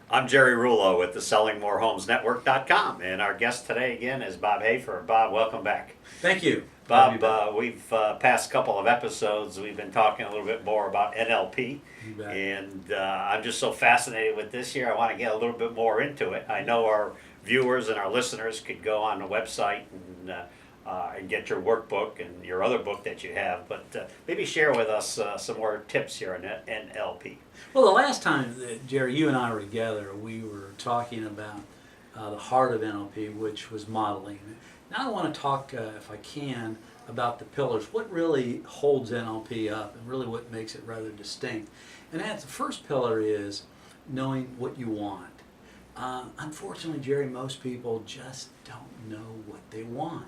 I'm Jerry Rouleau with the SellingMoreHomesNetwork.com, and our guest today again is Bob Hafer. Bob, welcome back. Thank you. Bob, we've past couple of episodes, we've been talking a little bit more about NLP, and I'm just so fascinated with this here. I want to get a little bit more into it. I know our viewers and our listeners could go on the website and get your workbook and your other book that you have, but maybe share with us some more tips here on NLP. Well, the last time that Jerry, you and I were together, we were talking about the heart of NLP, which was modeling. Now I want to talk, if I can, about the pillars. What really holds NLP up and really what makes it rather distinct. And that's the first pillar is knowing what you want. Unfortunately, Jerry, most people just don't know what they want.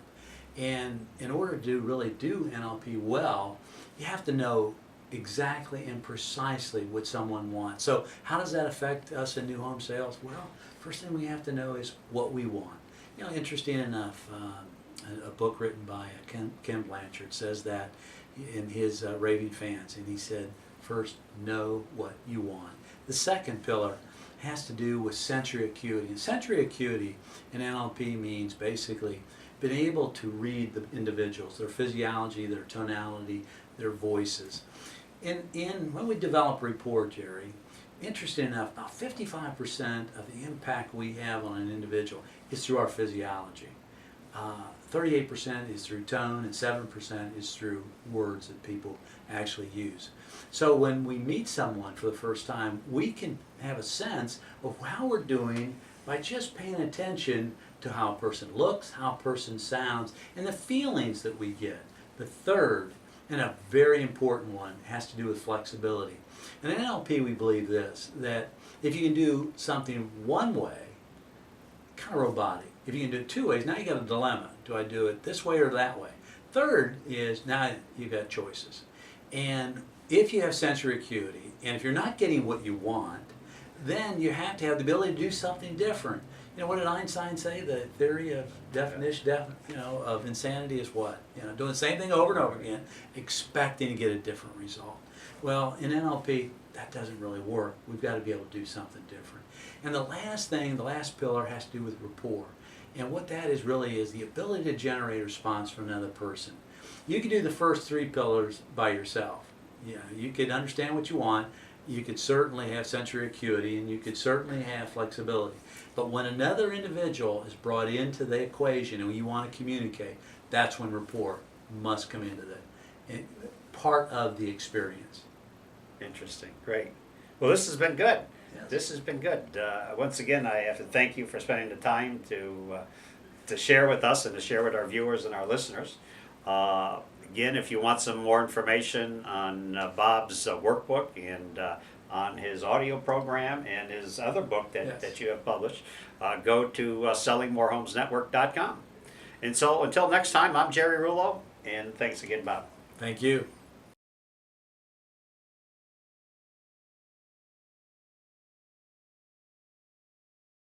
And in order to really do NLP well, you have to know exactly and precisely what someone wants. So how does that affect us in new home sales? Well, first thing we have to know is what we want. You know, interesting enough, a book written by Ken Blanchard says that in his Raving Fans, and he said, first, know what you want. The second pillar has to do with sensory acuity. And sensory acuity in NLP means basically being able to read the individuals, their physiology, their tonality, their voices. When we develop rapport, Jerry, interesting enough, about 55% of the impact we have on an individual is through our physiology. 38% is through tone, and 7% is through words that people actually use. So when we meet someone for the first time, we can have a sense of how we're doing by just paying attention to how a person looks, how a person sounds, and the feelings that we get. The third, and a very important one, has to do with flexibility. And in NLP we believe this, that if you can do something one way, kind of robotic. If you can do it two ways, now you got a dilemma. Do I do it this way or that way? Third is now you've got choices. And if you have sensory acuity, and if you're not getting what you want, then you have to have the ability to do something different. You know, what did Einstein say? The theory of of insanity is what? Doing the same thing over and over again, expecting to get a different result. Well, in NLP, that doesn't really work. We've got to be able to do something different. And the last thing, the last pillar, has to do with rapport. And what that is really is the ability to generate a response from another person. You can do the first three pillars by yourself. You could understand what you want. You could certainly have sensory acuity, and you could certainly have flexibility. But when another individual is brought into the equation and you want to communicate, that's when rapport must come into the part of the experience. Interesting. Great. Well, this has been good. Yes. This has been good. Once again, I have to thank you for spending the time to share with us and to share with our viewers and our listeners. Again, if you want some more information on Bob's workbook and on his audio program and his other book that you have published, go to SellingMoreHomesNetwork.com. And so until next time, I'm Jerry Rouleau, and thanks again, Bob. Thank you.